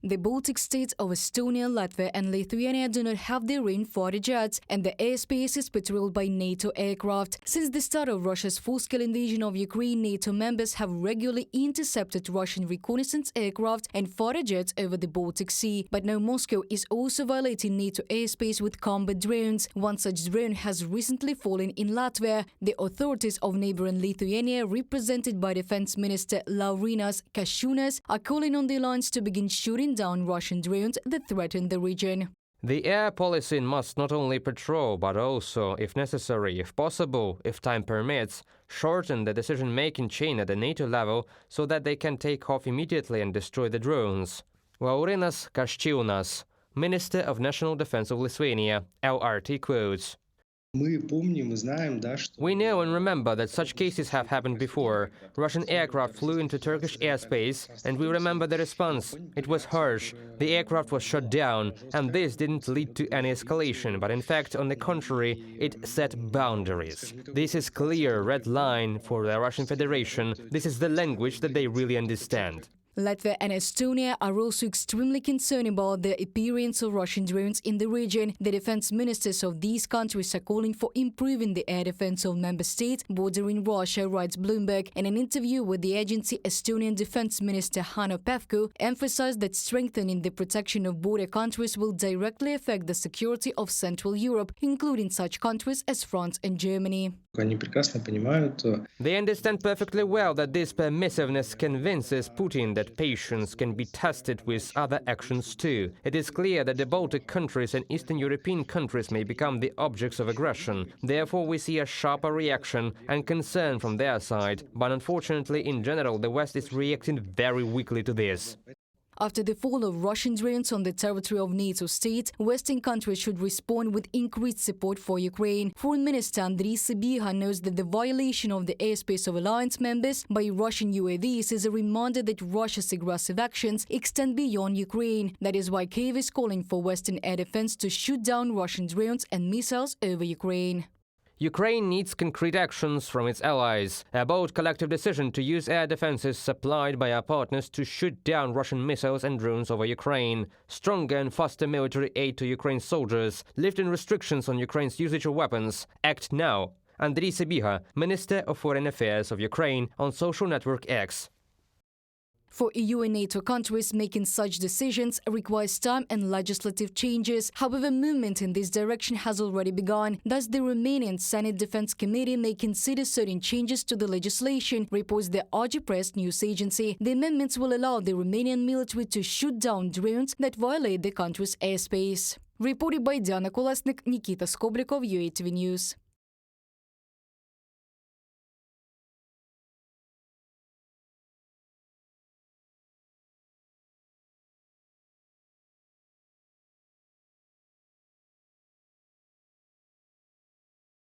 The Baltic states of Estonia, Latvia and Lithuania do not have their own fighter jets, and the airspace is patrolled by NATO aircraft. Since the start of Russia's full-scale invasion of Ukraine, NATO members have regularly intercepted Russian reconnaissance aircraft and fighter jets over the Baltic Sea. But now Moscow is also violating NATO airspace with combat drones. One such drone has recently fallen in Latvia. The authorities of neighboring Lithuania, represented by Defense Minister Laurynas Kasčiūnas, are calling on the alliance to begin shooting down Russian drones that threaten the region. The air policy must not only patrol, but also, if necessary, if possible, if time permits, shorten the decision-making chain at the NATO level so that they can take off immediately and destroy the drones. Laurynas Kasčiūnas, Minister of National Defense of Lithuania, LRT quotes. We know and remember that such cases have happened before. Russian aircraft flew into Turkish airspace, and we remember the response. It was harsh. The aircraft was shot down, and this didn't lead to any escalation, but in fact, on the contrary, it set boundaries. This is clear red line for the Russian Federation. This is the language that they really understand. Latvia and Estonia are also extremely concerned about the appearance of Russian drones in the region. The defense ministers of these countries are calling for improving the air defense of member states bordering Russia, writes Bloomberg. In an interview with the agency, Estonian Defense Minister Hanno Pevkur emphasized that strengthening the protection of border countries will directly affect the security of Central Europe, including such countries as France and Germany. They understand perfectly well that this permissiveness convinces Putin that patience can be tested with other actions too. It is clear that the Baltic countries and Eastern European countries may become the objects of aggression. Therefore, we see a sharper reaction and concern from their side. But unfortunately, in general, the West is reacting very weakly to this. After the fall of Russian drones on the territory of NATO states, Western countries should respond with increased support for Ukraine. Foreign Minister Andriy Sybiha knows that the violation of the airspace of alliance members by Russian UAVs is a reminder that Russia's aggressive actions extend beyond Ukraine. That is why Kyiv is calling for Western air defense to shoot down Russian drones and missiles over Ukraine. Ukraine needs concrete actions from its allies. A bold collective decision to use air defenses supplied by our partners to shoot down Russian missiles and drones over Ukraine. Stronger and faster military aid to Ukraine's soldiers. Lifting restrictions on Ukraine's usage of weapons. Act now. Andriy Sybiha, Minister of Foreign Affairs of Ukraine, on social network X. For EU and NATO countries, making such decisions requires time and legislative changes. However, movement in this direction has already begun. Thus, the Romanian Senate Defense Committee may consider certain changes to the legislation, reports the RG Press news agency. The amendments will allow the Romanian military to shoot down drones that violate the country's airspace. Reported by Diana Kolesnik, Nikita Skoblikov, UATV News.